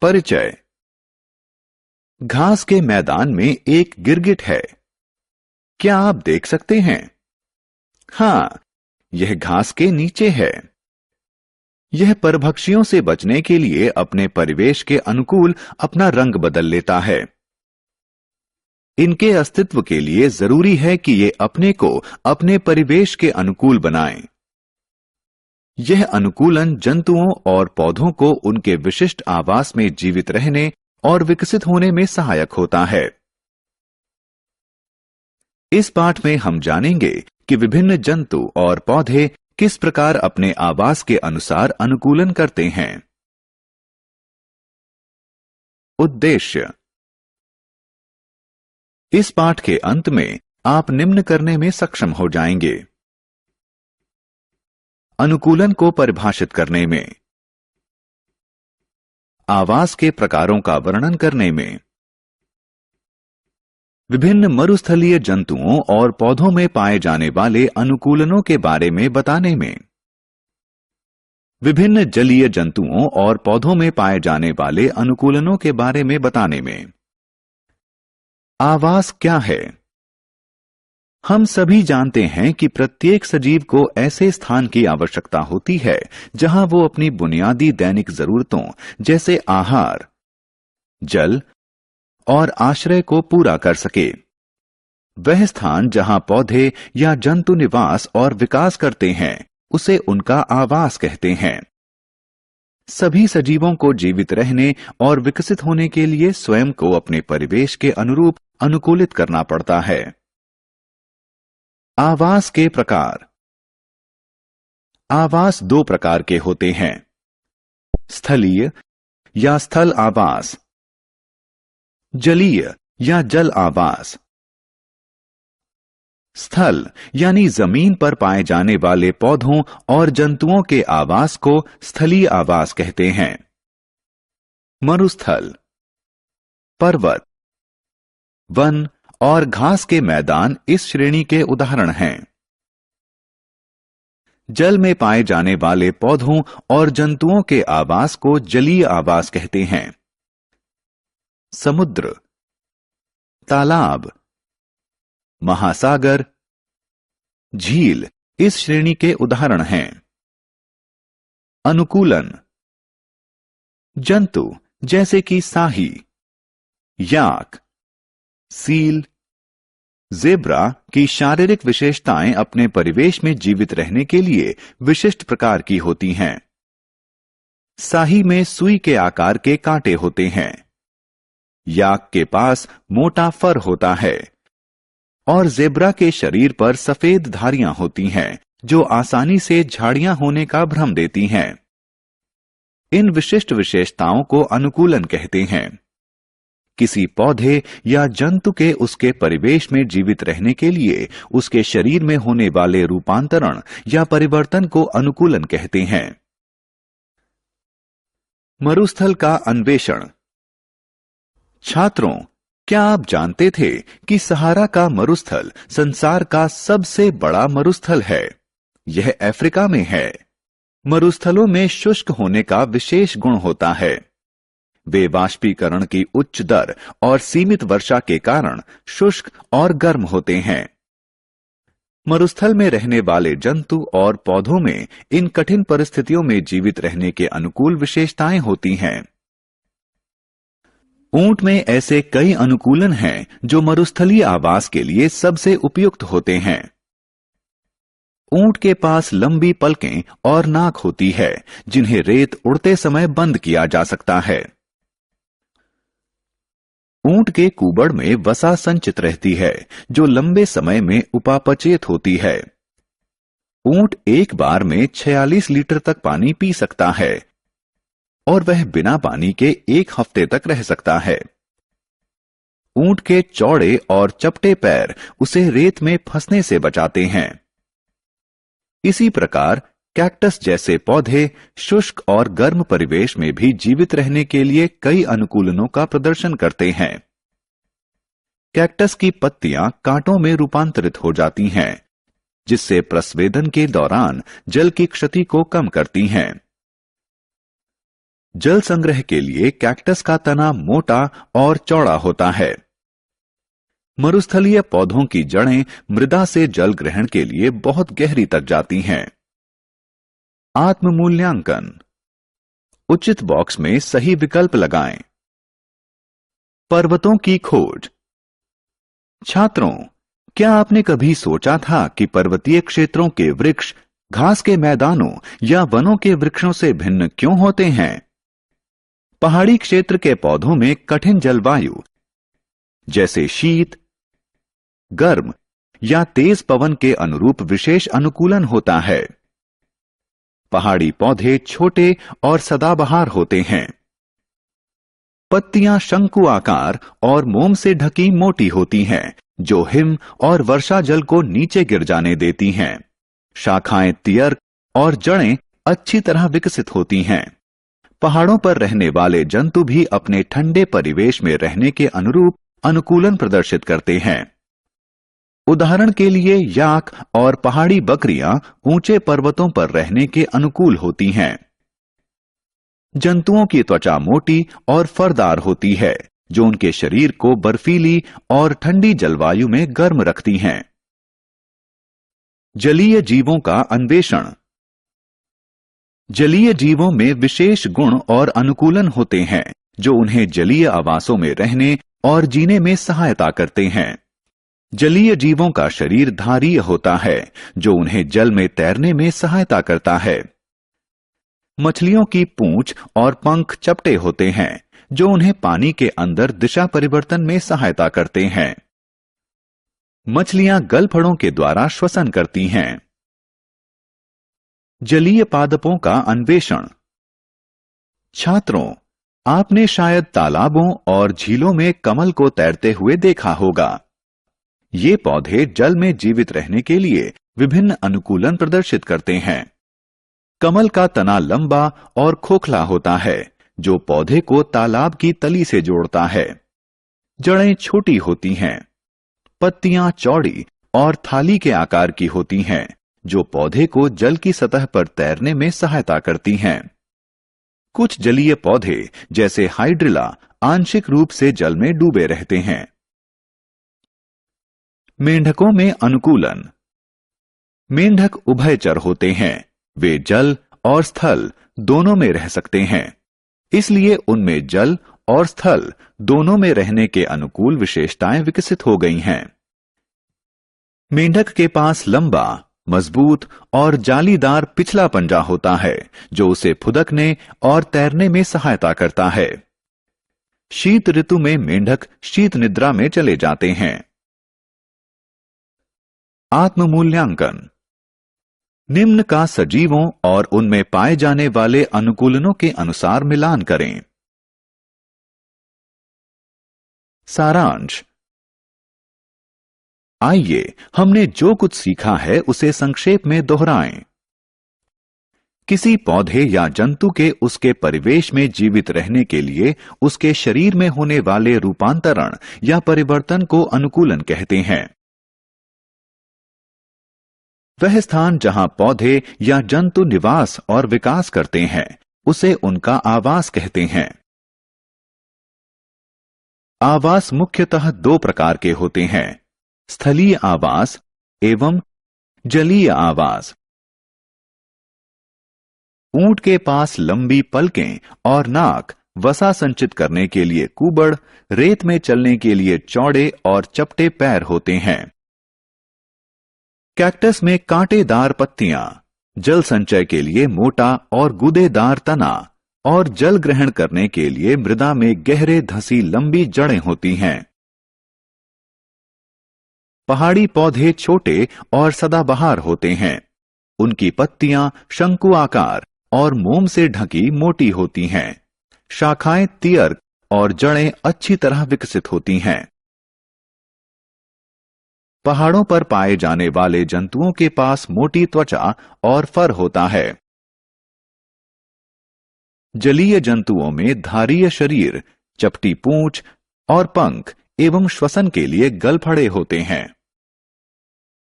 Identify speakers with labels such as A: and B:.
A: परिचय। घास के मैदान में एक गिरगिट है। क्या आप देख सकते हैं? हां, यह घास के नीचे है। यह परभक्षियों से बचने के लिए अपने परिवेश के अनुकूल अपना रंग बदल लेता है। इनके अस्तित्व के लिए जरूरी है कि ये अपने को अपने परिवेश के अनुकूल बनाएं। यह अनुकूलन जंतुओं और पौधों को उनके विशिष्ट आवास में जीवित रहने और विकसित होने में सहायक होता है। इस पाठ में हम जानेंगे कि विभिन्न जंतु और पौधे किस प्रकार अपने आवास के अनुसार अनुकूलन करते हैं। उद्देश्य। इस पाठ के अंत में आप निम्न करने में सक्षम हो जाएंगे। अनुकूलन को परिभाषित करने में, आवास के प्रकारों का वर्णन करने में, विभिन्न मरुस्थलीय जंतुओं और पौधों में पाए जाने वाले अनुकूलनों के बारे में बताने में, विभिन्न जलीय जंतुओं और पौधों में पाए जाने वाले अनुकूलनों के बारे में बताने में। आवास क्या है? हम सभी जानते हैं कि प्रत्येक सजीव को ऐसे स्थान की आवश्यकता होती है जहां वो अपनी बुनियादी दैनिक जरूरतों जैसे आहार, जल और आश्रय को पूरा कर सके। वह स्थान जहां पौधे या जंतु निवास और विकास करते हैं उसे उनका आवास कहते हैं। सभी सजीवों को जीवित रहने और विकसित होने के लिए स्वयं को अपने परिवेश के अनुरूप अनुकूलित करना पड़ता है। आवास के प्रकार। आवास दो प्रकार के होते हैं, स्थलीय या स्थल आवास, जलीय या जल आवास। स्थल यानी जमीन पर पाए जाने वाले पौधों और जंतुओं के आवास को स्थलीय आवास कहते हैं। मरुस्थल, पर्वत, वन और घास के मैदान इस श्रेणी के उदाहरण हैं। जल में पाए जाने वाले पौधों और जंतुओं के आवास को जलीय आवास कहते हैं। समुद्र, तालाब, महासागर, झील इस श्रेणी के उदाहरण हैं। अनुकूलन। जंतु जैसे कि साही, याक, सील, ज़ेब्रा की शारीरिक विशेषताएं अपने परिवेश में जीवित रहने के लिए विशिष्ट प्रकार की होती हैं। साही में सुई के आकार के कांटे होते हैं। याक के पास मोटा फर होता है और ज़ेब्रा के शरीर पर सफेद धारियां होती हैं जो आसानी से झाड़ियां होने का भ्रम देती हैं। इन विशिष्ट विशेषताओं को अनुकूलन कहते हैं। किसी पौधे या जंतु के उसके परिवेश में जीवित रहने के लिए उसके शरीर में होने वाले रूपांतरण या परिवर्तन को अनुकूलन कहते हैं। मरुस्थल का अन्वेषण। छात्रों, क्या आप जानते थे कि सहारा का मरुस्थल संसार का सबसे बड़ा मरुस्थल है? यह अफ्रीका में है। मरुस्थलों में शुष्क होने का विशेष गुण होता है। वे वाष्पीकरण की उच्च दर और सीमित वर्षा के कारण शुष्क और गर्म होते हैं। मरुस्थल में रहने वाले जंतु और पौधों में इन कठिन परिस्थितियों में जीवित रहने के अनुकूल विशेषताएं होती हैं। ऊंट में ऐसे कई अनुकूलन हैं जो मरुस्थलीय आवास के लिए सबसे उपयुक्त होते हैं। ऊंट के पास लंबी पलकें और नाक होती है जिन्हें रेत उड़ते समय बंद किया जा सकता है। ऊंट के कुबड़ में वसा संचित रहती है जो लंबे समय में उपापचयित होती है। ऊंट एक बार में 46 लीटर तक पानी पी सकता है और वह बिना पानी के 1 हफ्ते तक रह सकता है। ऊंट के चौड़े और चपटे पैर उसे रेत में फंसने से बचाते हैं। इसी प्रकार कैक्टस जैसे पौधे शुष्क और गर्म परिवेश में भी जीवित रहने के लिए कई अनुकूलनों का प्रदर्शन करते हैं। कैक्टस की पत्तियां कांटों में रूपांतरित हो जाती हैं, जिससे प्रस्वेदन के दौरान जल की क्षति को कम करती हैं। जल संग्रह के लिए कैक्टस का तना मोटा और चौड़ा होता है। मरुस्थलीय पौधों की जड़ें मृदा से जल ग्रहण के लिए बहुत गहरी तक जाती हैं। आत्म मूल्यांकन। उचित बॉक्स में सही विकल्प लगाएं। पर्वतों की खोज। छात्रों, क्या आपने कभी सोचा था कि पर्वतीय क्षेत्रों के वृक्ष घास के मैदानों या वनों के वृक्षों से भिन्न क्यों होते हैं? पहाड़ी क्षेत्र के पौधों में कठिन जलवायु जैसे शीत, गर्म या तेज पवन के अनुरूप विशेष अनुकूलन होता है। पहाड़ी पौधे छोटे और सदाबहार होते हैं। पत्तियां शंकु आकार और मोम से ढकी मोटी होती हैं, जो हिम और वर्षा जल को नीचे गिर जाने देती हैं। शाखाएं तियर्क और जड़ें अच्छी तरह विकसित होती हैं। पहाड़ों पर रहने वाले जंतु भी अपने ठंडे परिवेश में रहने के अनुरूप अनुकूलन प्रदर्शित करते हैं। उदाहरण के लिए याक और पहाड़ी बकरियां ऊंचे पर्वतों पर रहने के अनुकूल होती हैं। जंतुओं की त्वचा मोटी और फरदार होती है, जो उनके शरीर को बर्फीली और ठंडी जलवायु में गर्म रखती हैं। जलीय जीवों का अन्वेषण। जलीय जीवों में विशेष गुण और अनुकूलन होते हैं, जो उन्हें जलीय आवासों में रहने और जीने में सहायता करते हैं। जलीय जीवों का शरीर धारीय होता है, जो उन्हें जल में तैरने में सहायता करता है। मछलियों की पूंछ और पंख चपटे होते हैं, जो उन्हें पानी के अंदर दिशा परिवर्तन में सहायता करते हैं। मछलियां गलफड़ों के द्वारा श्वसन करती हैं। जलीय पादपों का अन्वेषण। छात्रों, आपने शायद तालाबों और झीलों में कमल को तैरते हुए देखा होगा। ये पौधे जल में जीवित रहने के लिए विभिन्न अनुकूलन प्रदर्शित करते हैं। कमल का तना लंबा और खोखला होता है, जो पौधे को तालाब की तली से जोड़ता है। जड़ें छोटी होती हैं। पत्तियां चौड़ी और थाली के आकार की होती हैं, जो पौधे को जल की सतह पर तैरने में सहायता करती हैं। कुछ जलीय पौधे जैसे हाइड्रिला आंशिक रूप से जल में डूबे रहते हैं। मेंढकों में अनुकूलन। मेंढक उभयचर होते हैं। वे जल और स्थल दोनों में रह सकते हैं, इसलिए उनमें जल और स्थल दोनों में रहने के अनुकूल विशेषताएं विकसित हो गई हैं। मेंढक के पास लंबा, मजबूत और जालीदार पिछला पंजा होता है, जो उसे फुदकने और तैरने में सहायता करता है। शीत ऋतु में मेंढक शीत निद्रा में चले जाते हैं। आत्म मूल्यांकन। निम्न का सजीवों और उनमें पाए जाने वाले अनुकूलनों के अनुसार मिलान करें। सारांश। आइए हमने जो कुछ सीखा है उसे संक्षेप में दोहराएं। किसी पौधे या जंतु के उसके परिवेश में जीवित रहने के लिए उसके शरीर में होने वाले रूपांतरण या परिवर्तन को अनुकूलन कहते हैं। वह स्थान जहां पौधे या जंतु निवास और विकास करते हैं, उसे उनका आवास कहते हैं। आवास मुख्यतः दो प्रकार के होते हैं, स्थलीय आवास एवं जलीय आवास। ऊंट के पास लंबी पलकें और नाक वसा संचित करने के लिए कुबड़, रेत में चलने के लिए चौड़े और चपटे पैर होते हैं। कैक्टस में कांटेदार पत्तियां, जल संचय के लिए मोटा और गूदेदार तना और जल ग्रहण करने के लिए मृदा में गहरे धंसी लंबी जड़ें होती हैं। पहाड़ी पौधे छोटे और सदाबहार होते हैं। उनकी पत्तियां शंकु आकार और मोम से ढकी मोटी होती हैं। शाखाएं तियर्क और जड़ें अच्छी तरह विकसित होती हैं। पहाड़ों पर पाए जाने वाले जंतुओं के पास मोटी त्वचा और फर होता है। जलीय जंतुओं में धारीय शरीर, चपटी पूंछ और पंख एवं श्वसन के लिए गलफड़े होते हैं।